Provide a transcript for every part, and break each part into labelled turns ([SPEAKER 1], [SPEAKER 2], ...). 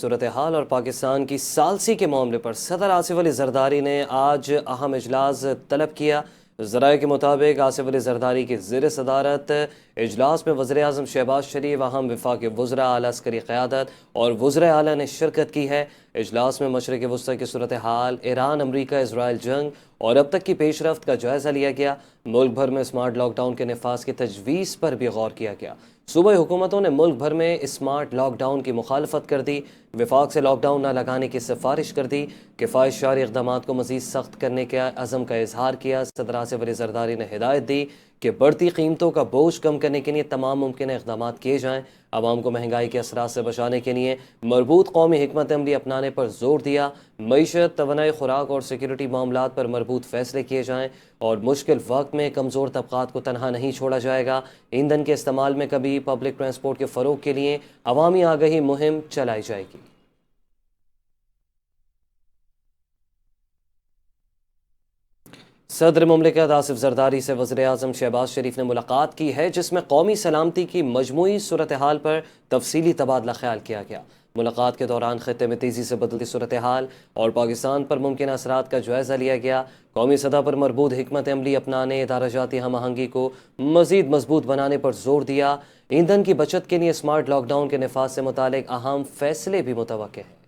[SPEAKER 1] सूरत हाल और पाकिस्तान की सालसी के मामले पर सदर आसिफ अली जरदारी ने आज अहम इजलास तलब किया। ज़राए के मुताबिक आसिफ अली जरदारी की ज़ेर सदारत इजलास में वज़ीर आज़म शहबाज शरीफ, अहम वफाक़ी वज़रा, आला अस्करी क़यादत और वज़रा आला ने शिरकत की है। इजलास में मशरिक़ वस्ती की सूरत हाल, ईरान अमरीका इसराइल जंग और अब तक की पेशरफ्त का जायज़ा लिया गया। मुल्क भर में स्मार्ट लॉकडाउन के नफाज की तजवीज़ पर भी गौर किया गया। सूबाई हुकूमतों ने मुल्क भर में स्मार्ट लॉकडाउन की मुखालफत कर दी, विफाक से लॉकडाउन न लगाने की सिफारिश कर दी, किफ़ायत जारी इक़दाम को मज़ीद सख्त करने के अज़म का इजहार किया। सदर आसिफ अली जरदारी ने हिदायत दी कि बढ़ती कीमतों का बोझ कम करने के लिए तमाम मुमकिन इक़दाम किए जाएँ। आवाम को महंगाई के असरात से बचाने के लिए मरबूत कौमी हिकमत अमली अपनाने पर जोर दिया। मईशत, तवानाई, खुराक और सिक्योरिटी मामलात पर मरबूत फैसले किए जाएँ और मुश्किल वक्त में कमज़ोर तबक़ात को तनहा नहीं छोड़ा जाएगा। ईंधन के इस्तेमाल में कभी पब्लिक ट्रांसपोर्ट के फ़रोग के लिए अवामी आगाही मुहिम चलाई जाएगी। सदर मुमलिकत आसिफ जरदारी से वज़ीर आज़म शहबाज शरीफ ने मुलाकात की है, जिसमें कौमी सलामती की मजमूई सूरत हाल पर तफसीली तबादला ख्याल किया गया। मुलाकात के दौरान खित्ते में तेज़ी से बदलती सूरत हाल और पाकिस्तान पर मुमकिन असरात का जायज़ा लिया गया। कौमी सतह पर मरबूत हिकमत अमली अपनाने, इदाराजाती हम आहंगी को मज़ीद मजबूत बनाने पर जोर दिया। ईंधन की बचत के लिए स्मार्ट लॉकडाउन के नफाज से मुतालिक अहम फैसले भी मुतवक्के हैं।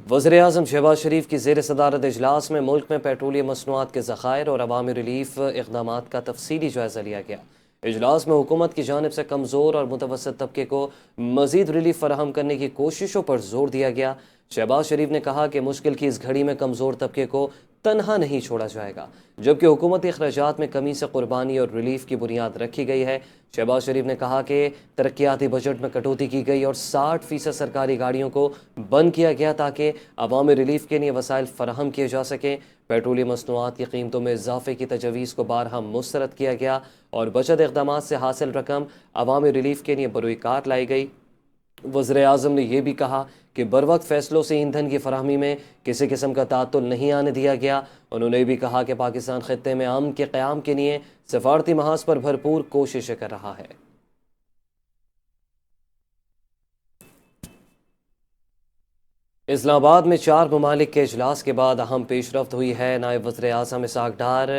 [SPEAKER 1] वज़ीर आज़म शहबाज शरीफ की ज़ेर सदारत इजलास में मुल्क में पेट्रोलियम मसनूआत के ज़खायर और अवामी रिलीफ इक़दाम का तफसीली जायज़ा लिया गया। इजलास में हुकूमत की जानिब से कमज़ोर और मुतवस्सित तबके को मज़ीद रिलीफ फराहम करने की कोशिशों पर जोर दिया गया। शहबाज शरीफ ने कहा कि मुश्किल की इस घड़ी में कमज़ोर तबके को तनहा नहीं छोड़ा जाएगा, जबकि हुकूमती अखराजात में कमी से कुर्बानी और रिलीफ की बुनियाद रखी गई है। शहबाज शरीफ ने कहा कि तरक्याती बजट में कटौती की गई और 60% सरकारी गाड़ियों को बंद किया गया ताकि अवामी रिलीफ के लिए वसाइल फराहम किए जा सकें। पेट्रोलियम मसनूआत की कीमतों में इजाफे की तजवीज़ को बारहा मुस्तरद किया गया और बचत इक़दाम से हासिल रकम अवामी रिलीफ के लिए बरूई कार लाई गई। वज़ीर आज़म ने यह भी कहा कि बर वक्त फ़ैसलों से ईंधन की फराहमी में किसी किस्म का तातुल नहीं आने दिया गया। उन्होंने भी कहा कि पाकिस्तान खित्ते में अमन के क़याम के लिए सफारती महाज पर भरपूर कोशिशें कर रहा है। इस्लामाबाद में 4 ममालिक के इजलास के बाद अहम पेशरफ्त हुई है। नायब वज़ीर आज़म इसहाक़ डार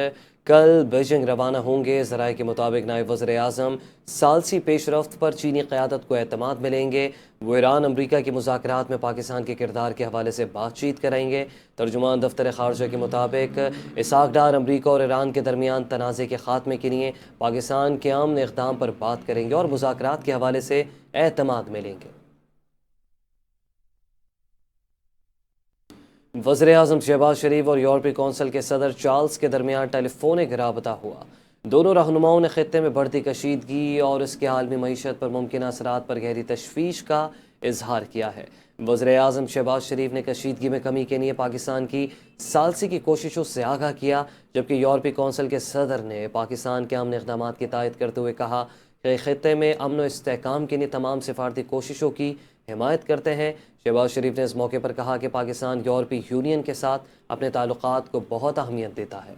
[SPEAKER 1] कल बीजिंग रवाना होंगे। ज़राए के मुताबिक नायब वज़ीर आज़म सालसी पेशरफ्त पर चीनी क़यादत को एतमाद मिलेंगे। वो ईरान अमरीका के मुज़ाकरात में पाकिस्तान के किरदार के हवाले से बातचीत करेंगे। तर्जुमान दफ्तर ख़ारजा के मुताबिक इसहाक़ डार अमरीका और ईरान के दरमियान तनाज़े के ख़ात्मे के लिए पाकिस्तान के अमन इक़दाम पर बात करेंगे और मुज़ाकरात के हवाले से एतमाद मिलेंगे। वज़ीर आज़म शहबाज शरीफ और यूरोपीय कौंसिल के सदर चार्ल्स के दरमियान टेलीफोनिक राबता हुआ। दोनों रहनुमाओं ने खित्ते में बढ़ती कशीदगी और इसके आलमी मईशत पर मुमकिन असरात पर गहरी तशवीश का इजहार किया है। वज़ीर आज़म शहबाज शरीफ ने कशीदगी में कमी के लिए पाकिस्तान की सालसी की कोशिशों से आगाह किया, जबकि यूरोपीय कौंसिल के सदर ने पाकिस्तान के अमन इक़दाम की तायद करते हुए कहा कि खित्ते में अमन व इस्तेहकाम के लिए तमाम सिफारती कोशिशों की हिमायत करते हैं। शहबाज शरीफ ने इस मौके पर कहा कि पाकिस्तान यूरोपीय यूनियन के साथ अपने ताल्लुकात को बहुत अहमियत देता है।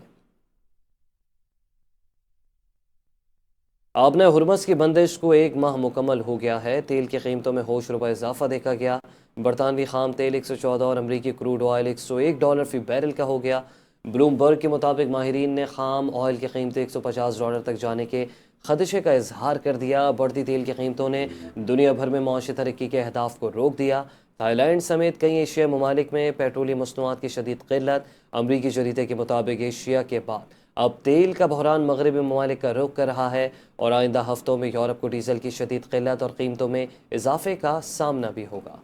[SPEAKER 1] आबना हुर्मस की बंदिश को 1 माह मुकम्मल हो गया है। तेल की कीमतों में होश रुपये इजाफा देखा गया। बरतानवी खाम तेल 114 और अमरीकी क्रूड ऑयल $101 फी बैरल का हो गया। ब्लूमबर्ग के मुताबिक माहिरीन ने खाम ऑयल की कीमतें $150 तक जाने के खदशे का इजहार कर दिया। बढ़ती तेल की कीमतों ने दुनिया भर में मुआशी तरक्की के अहदाफ को रोक दिया। थाईलैंड समेत कई एशियाई ममालिक में पेट्रोलियम मसनूआत की शदीद किल्लत। अमरीकी जरीदे के मुताबिक एशिया के बाद अब तेल का बहरान मगरबी ममालिक का रुख कर रहा है और आइंदा हफ्तों में यूरोप को डीजल की शदीद किल्लत और कीमतों में इजाफे का सामना भी होगा।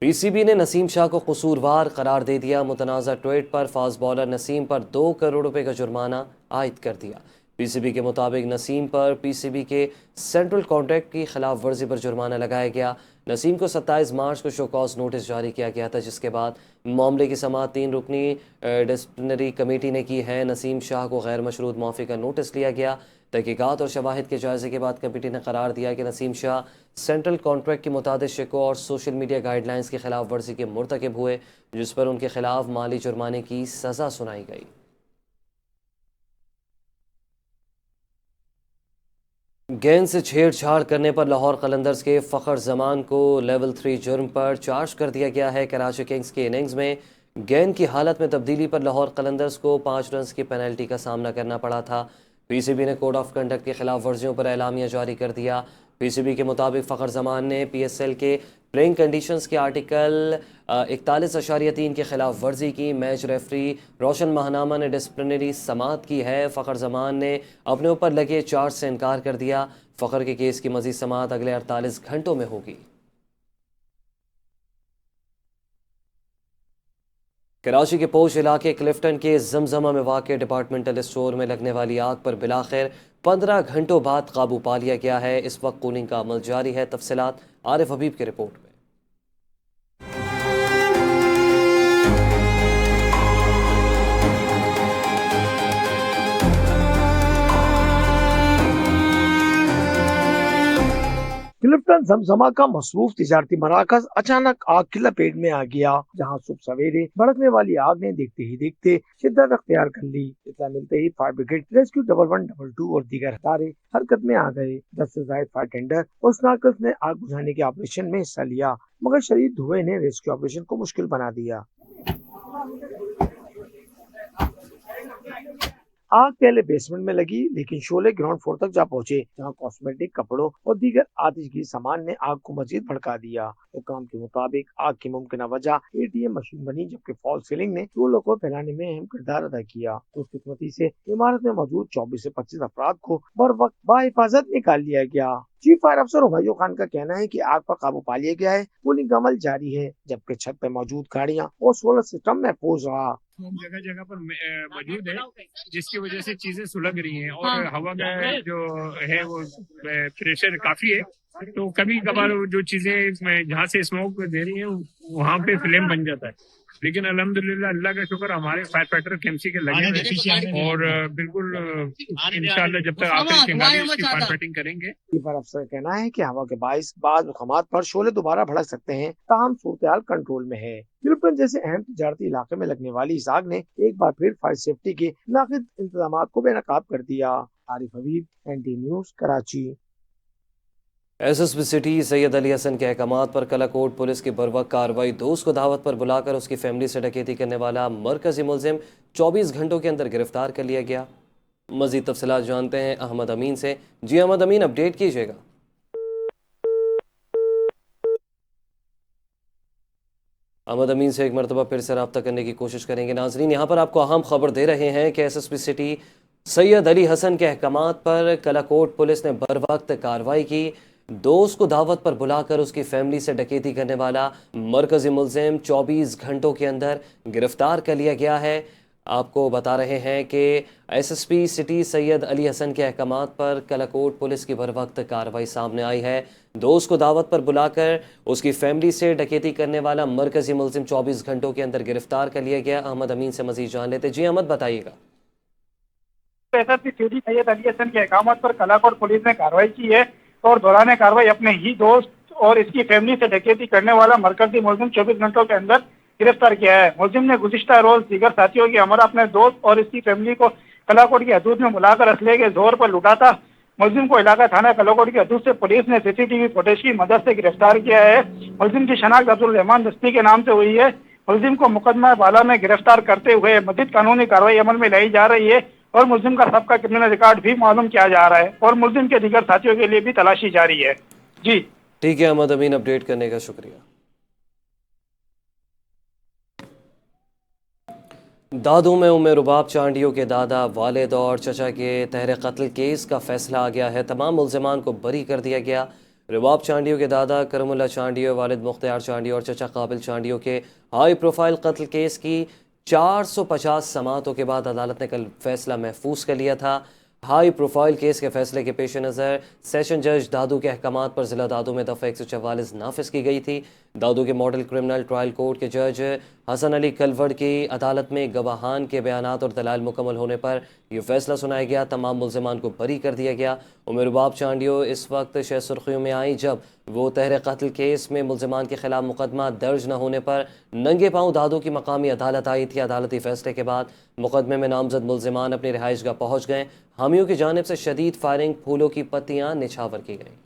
[SPEAKER 1] पीसीबी ने नसीम शाह को कसूरवार करार दे दिया। मुतनाज़ा ट्वीट पर फास्ट बॉलर नसीम पर 2 करोड़ रुपए का जुर्माना आयद कर दिया। पीसीबी के मुताबिक नसीम पर पीसीबी के सेंट्रल कॉन्ट्रैक्ट की खिलाफ वर्जी पर जुर्माना लगाया गया। नसीम को 27 मार्च को शो कॉज नोटिस जारी किया गया था, जिसके बाद मामले की समाअत 3 रुकनी डिसिप्लिनरी कमेटी ने की है। नसीम शाह को गैर मशरूत माफ़ी का नोटिस लिया गया। तहकीकात और शवाहिद के जायजे के बाद कमेटी ने करार दिया कि नसीम शाह सेंट्रल कॉन्ट्रैक्ट के मुताबिक शिको और सोशल मीडिया गाइडलाइंस की खिलाफ वर्जी के मुर्तकिब हुए, जिस पर उनके खिलाफ माली जुर्माने की सज़ा सुनाई गई। गेंद से छेड़छाड़ करने पर लाहौर कलंदर्स के फ़खर जमान को लेवल 3 जुर्म पर चार्ज कर दिया गया है। कराची किंग्स के इनिंग्स में गेंद की हालत में तब्दीली पर लाहौर कलंदर्स को 5 रन की पेनल्टी का सामना करना पड़ा था। पीसीबी ने कोड ऑफ कंडक्ट की खिलाफ वर्जियों पर एलामिया जारी कर दिया। पीसीबी के मुताबिक फ़खर जमान ने पीएसएल के प्लेइंग कंडीशंस के आर्टिकल 41.3 के खिलाफ वर्जी की। मैच रेफरी रोशन महनामा ने डिसिप्लिनरी समाअत की है। फ़खर जमान ने अपने ऊपर लगे चार्ज से इनकार कर दिया। फ़खर के केस की मज़ीद समाअत अगले 48 घंटों में होगी। कराची के पोश इलाके क्लिफ्टन के जमजमा में वाक़ डिपार्टमेंटल स्टोर में लगने वाली आग पर बिलाखिर 15 घंटों बाद काबू पा लिया गया है। इस वक्त कूलिंग का अमल जारी है। तफसीलात आरिफ हबीब की रिपोर्ट में।
[SPEAKER 2] क्लिफ्टन जमजमा का मसरूफ तिजारती मराकज अचानक आग की लपेट में आ गया, जहां सुबह सवेरे भड़कने वाली आग ने देखते ही देखते शिद्दत अख्तियार कर ली। इतना मिलते ही फायर ब्रिगेड, रेस्क्यू 1112 और दीगर इदारे हरकत में आ गए। 10 से ज्यादा फायर टेंडर और स्नार्कल्स ने आग बुझाने के ऑपरेशन में हिस्सा लिया, मगर शदीद धुएं ने रेस्क्यू ऑपरेशन को मुश्किल बना दिया। आग पहले बेसमेंट में लगी, लेकिन शोले ग्राउंड फ्लोर तक जा पहुंचे, जहां कॉस्मेटिक, कपड़ों और दीगर आतिशगी सामान ने आग को मजीद भड़का दिया। हुकाम के मुताबिक आग की मुमकिन वजह एटीएम मशीन बनी, जबकि फॉल सीलिंग ने शोलों को फैलाने में अहम किरदार अदा किया। खुशकिस्मती से इमारत में मौजूद 24 से 25 अफराद को बर वक्त बाहिफाजत निकाल लिया गया। चीफ फायर अफसर हुमायूं खान का कहना है कि आग पर काबू पा लिया गया है। कूलिंग का अमल जारी है, जबकि छत पर मौजूद गाड़ियां और सोलर सिस्टम महफूज रहा।
[SPEAKER 3] जगह जगह पर मौजूद है, जिसकी वजह से चीजें सुलग रही हैं और हवा का जो है वो प्रेशर काफी है। तो कभी कभार जो चीजें जहाँ से स्मोक दे रही है वहाँ पे फ्लेम बन जाता है। लेकिन अल्हम्दुलिल्लाह, अल्लाह का शुक्र, हमारे फायर फाइटर केएमसी के लगे हैं और बिल्कुल इंशाल्लाह जब तक आखिर चिंगारी उसकी फायर फाइटिंग करेंगे।
[SPEAKER 2] फायर अफसर का कहना है कि हवा के बाइस बाज़ मकामात पर शोले दोबारा भड़क सकते हैं, ताहम सूरत कंट्रोल में है। क्लिफ्टन जैसे अहम तिजारती इलाके में लगने वाली इस आग ने एक बार फिर फायर सेफ्टी के नाकिद इंतजाम को बेनकाब कर दिया। Arif Habib, NT news, Karachi.
[SPEAKER 1] SSP city Syed Ali Hasan के अहकामात पर कलाकोट पुलिस की बरवक्त कार्रवाई। दोस्त को दावत पर बुलाकर उसकी फैमिली से डकैती करने वाला मरकजी मुलजिम 24 घंटों के अंदर गिरफ्तार कर लिया गया। मजीद तफसीलात जानते हैं अहमद अमीन से। जी अहमद अमीन, अपडेट कीजिएगा। अहमद अमीन से एक मरतबा फिर से रब्ता करने की कोशिश करेंगे। नाजरीन, यहाँ पर आपको अहम खबर दे रहे हैं कि एसएसपी सिटी सैयद अली हसन के अहकामात पर कलाकोट पुलिस ने बरवक्त कार्रवाई की। दोस्त को दावत पर बुलाकर उसकी फैमिली से डकैती करने वाला मरकजी मुलजिम 24 घंटों के अंदर गिरफ्तार कर लिया गया है। आपको बता रहे हैं कि एसएसपी सिटी सैयद अली हसन के अहकामात पर कलाकोट पुलिस की बरवक्त कार्रवाई सामने आई है। दोस्त को दावत पर बुलाकर उसकी फैमिली से डकैती करने वाला मरकजी मुलजिम 24 घंटों के अंदर गिरफ्तार कर लिया गया। अहमद अमीन से मजीद जान लेते। जी अहमद, बताइएगा।
[SPEAKER 4] एसएसपी सिटी सैयद अली हसन के अहकामात पर कलाकोट पुलिस ने कार्रवाई की है और दौरान कार्रवाई अपने ही दोस्त और इसकी फैमिली से डकैती करने वाला मरकजी मुलजिम 24 घंटों के अंदर गिरफ्तार किया है। मुलजिम ने गुज़िश्ता रोज दीगर साथियों की हमर अपने दोस्त और इसकी फैमिली को कलाकोट की हदूद में बुलाकर असले के जोर पर लुटा था। मुलजिम को इलाका थाना कलाकोट की हदूद से पुलिस ने सीसीटीवी फुटेज की मदद से गिरफ्तार किया है। मुलजिम की शनाख्त अब्दुल रहमान दस्ती के नाम से हुई है। मुलजिम को मुकदमा बाला में गिरफ्तार करते हुए मजीद कानूनी कार्रवाई अमल में लाई जा रही है और मुलजिम का सबका क्रिमिनल रिकॉर्ड भी मालूम किया जा रहा है और मुलजिम के दीगर साथियों के लिए भी तलाशी जारी है। जी
[SPEAKER 1] ठीक है अहमद अमीन, अपडेट करने का शुक्रिया। दादू में उम्मे रुबाब चांडियों के दादा, वालिद और चचा के तहरे कत्ल केस का फैसला आ गया है। तमाम मुल्ज़िमान को बरी कर दिया गया। रुबाब चांडियों के दादा करमुल्ला चांडियो, वालिद मुख्तियार चांडियो और चचा काबिल चांडियो के हाई प्रोफाइल कत्ल केस की 450 समातों के बाद अदालत ने कल फैसला महफूज कर लिया था। हाई प्रोफाइल केस के फैसले के पेश नज़र सेशन जज दादू के अहकामात पर जिला दादू में दफ़ा 144 नाफिज की गई थी। दादू के मॉडल क्रिमिनल ट्रायल कोर्ट के जज हसन अली कलवड़ की अदालत में गवाहान के बयानात और दलाल मुकम्मल होने पर यह फैसला सुनाया गया। तमाम मुल्ज़िमान को बरी कर दिया गया। उमर बाब चांडियो इस वक्त शह सुर्खियों में आई जब वो तहरे कत्ल केस में मुल्ज़िमान के खिलाफ मुकदमा दर्ज न होने पर नंगे पाँव दादू की मकामी अदालत आई थी। अदालती फैसले के बाद मुकदमे में नामजद मुल्ज़िमान अपनी रिहाइशगाह पहुँच गए। हामियों की जानिब से शदीद फायरिंग, फूलों की पत्तियां निछावर की गई।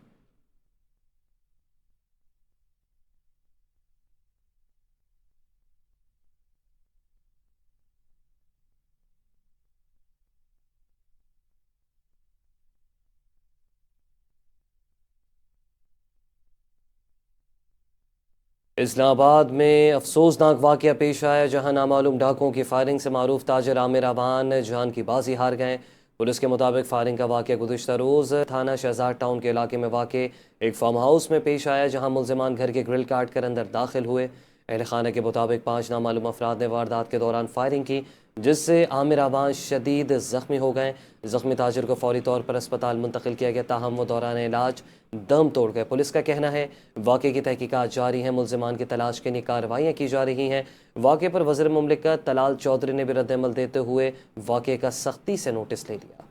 [SPEAKER 1] इस्लामाबाद में अफसोसनाक वाक़या पेश आया जहां नामालूम डाकुओं की फायरिंग से मारूफ ताजर आमिर अमान जान की बाजी हार गए। पुलिस के मुताबिक फायरिंग का वाक़या गुज़िश्ता रोज़ थाना शहजाद टाउन के इलाके में वाक़ एक फार्म हाउस में पेश आया जहां मुल्ज़िमान घर के ग्रिल काट कर अंदर दाखिल हुए। अहल खाना के मुताबिक 5 नामालूम अफराद ने वारदात के दौरान फायरिंग की जिससे आमिर अमान शदीद ज़ख्मी हो गए। ज़ख्मी ताजिर को फौरी तौर पर अस्पताल मुंतकिल किया गया, ताहम वो दौरान इलाज दम तोड़ गए। पुलिस का कहना है वाक़े की तहकीकात जारी है, मुल्ज़िमान की तलाश के लिए कार्रवाइयाँ की जा रही हैं। वाक़े पर वज़ीर मुमलिकत तलाल चौधरी ने भी रद्द-ए-अमल देते हुए वाक़े का सख्ती से नोटिस ले लिया।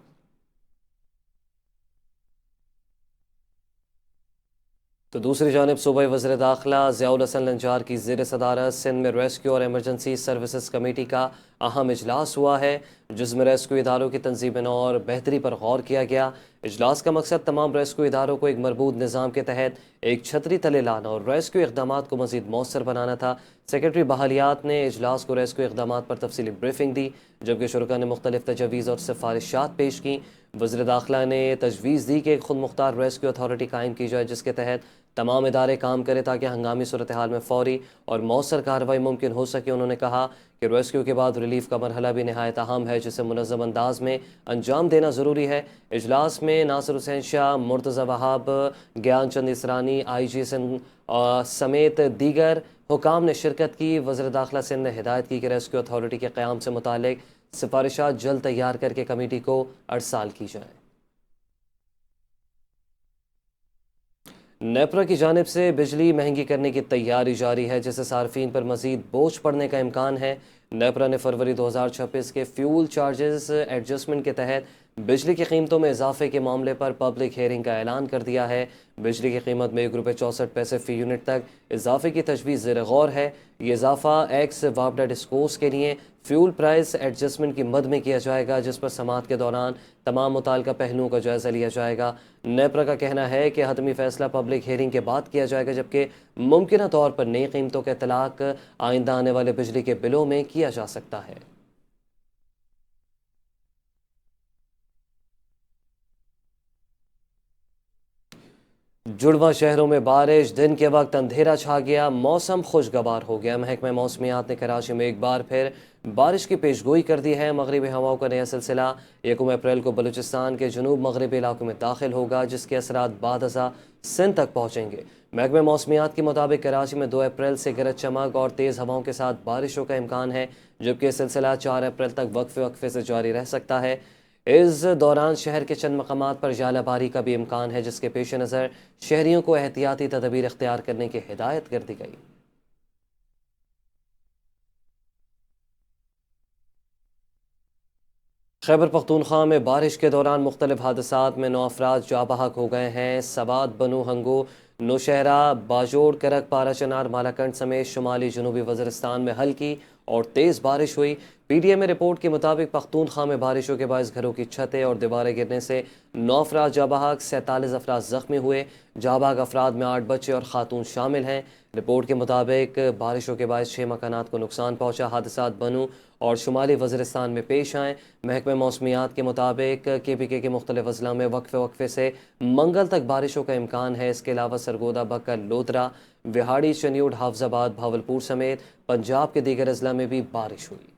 [SPEAKER 1] तो दूसरी जानिब सूबाई वज़ीर दाखिला ज़ियाउल हसन लंजार की ज़ेर सदारत सिंध में रेस्क्यू और एमरजेंसी सर्विसेज कमेटी का अहम इजलास हुआ है जिसमें रेस्क्यू इदारों की तंजीम और बेहतरी पर गौर किया गया। इजलास का मकसद तमाम रेस्क्यू इदारों को एक मरबूत निज़ाम के तहत एक छतरी तले लाना और रेस्क्यू इक़दामात को मज़ीद मौसर बनाना था। सेक्रेटरी बहालियात ने इजलास को रेस्क्यू इक़दामात पर तफसीली ब्रीफिंग दी जबकि शुरका ने मुख्तलिफ तजवीज़ और सिफारिशात पेश की। वज़ीर दाखिला ने तजवीज़ दी कि एक खुद मुख्तार रेस्क्यू अथॉरिटी कायम की जाए जिसके तहत तमाम इदारे काम करें ताकि हंगामी सूरत हाल में फ़ौरी और मौसर कार्रवाई मुमकिन हो सके। उन्होंने कहा कि रेस्क्यू के बाद रिलीफ का मरहला भी नहायत अहम है जिसे मुनज़्ज़म अंदाज में अंजाम देना ज़रूरी है। इजलास में नासिर हुसैन शाह, मुर्तज़ा वहाब, ज्ञान चंद इसरानी, IG सिंध समेत दीगर हुकाम ने शिरकत की। वज़ीर दाखिला सिंध ने हिदायत की कि रेस्क्यू अथॉरिटी के क़याम से मुतालिक सिफारिशात जल्द तैयार करके कमेटी को अरसाल की जाए। नेपरा की जानिब से बिजली महंगी करने की तैयारी जारी है जिससे सार्फिन पर मज़ीद बोझ पड़ने का इम्कान है। नेपरा ने फरवरी 2026 के फ्यूल चार्जेस एडजस्टमेंट के तहत बिजली की कीमतों में इजाफे के मामले पर पब्लिक हेयरिंग का ऐलान कर दिया है। बिजली की कीमत में ₹1.64 फ़ी यूनिट तक इजाफे की तजवीज़ ज़ेर गौर है। ये इजाफा एक्स वापडा डिस्कोर्स के लिए फ्यूल प्राइस एडजस्टमेंट की मद में किया जाएगा जिस पर समात के दौरान तमाम मुताल्लिका पहलुओं का जायज़ा लिया जाएगा। नेपरा का कहना है कि हतमी फैसला पब्लिक हेयरिंग के बाद किया जाएगा जबकि मुमकिन तौर पर नई कीमतों का इतलाक आइंदा आने वाले बिजली के बिलों में किया जा सकता है। जुड़वा शहरों में बारिश, दिन के वक्त अंधेरा छा गया, मौसम खुशगवार हो गया। महकमा मौसमियात ने कराची में एक बार फिर बारिश की पेशगोई कर दी है। मगरबी हवाओं का नया सिलसिला 1 अप्रैल को बलूचिस्तान के जनूब मगरबी इलाकों में दाखिल होगा जिसके असरात बाद अज़ा सिंध तक पहुँचेंगे। महकमा मौसमियात के मुताबिक कराची में 2 अप्रैल से गरज चमक और तेज़ हवाओं के साथ बारिशों का इम्कान है जबकि यह सिलसिला 4 अप्रैल तक वक्फे वक्फे से जारी रह सकता है। इस दौरान शहर के चंद मकामात पर जालाबारी का भी इम्कान है जिसके पेश नज़र शहरियों को एहतियाती तदबीर इख्तियार करने की हिदायत कर दी गई। खैबर पख्तूनख्वा में बारिश के दौरान मुख्तलिफ हादसात में 9 अफराद जाबहक हो गए हैं। सवात, बनू हंगो, नौशहरा, बाजोड़, करक, पारा चनार, मालाकंड समेत शुमाली जनूबी वज़ीरिस्तान में हल्की और तेज़ बारिश हुई। PTM रिपोर्ट के मुताबिक पख्तूनख्वा में बारिशों के बायस घरों की छतें और दीवारें गिरने से 9 अफराद जाबहक, 47 अफराद ज़ख्मी हुए। जाबहक अफराद में 8 बच्चे और खातून शामिल हैं। रिपोर्ट के मुताबिक बारिशों के बायस 6 मकानात को नुकसान पहुँचा। हादसात बनू और शुमाली वज़ीरिस्तान में पेश आए। महकमा मौसमियात के मुताबिक KPK के मुख्तलिफ अजला में वक्फे वक्फे से मंगल तक बारिशों का इम्कान है। इसके अलावा सरगोदा, बक्कर, लोधरा, विहाड़ी, चनियोड, हाफजाबाद, भावलपुर समेत पंजाब के दीगर अजला में भी बारिश हुई।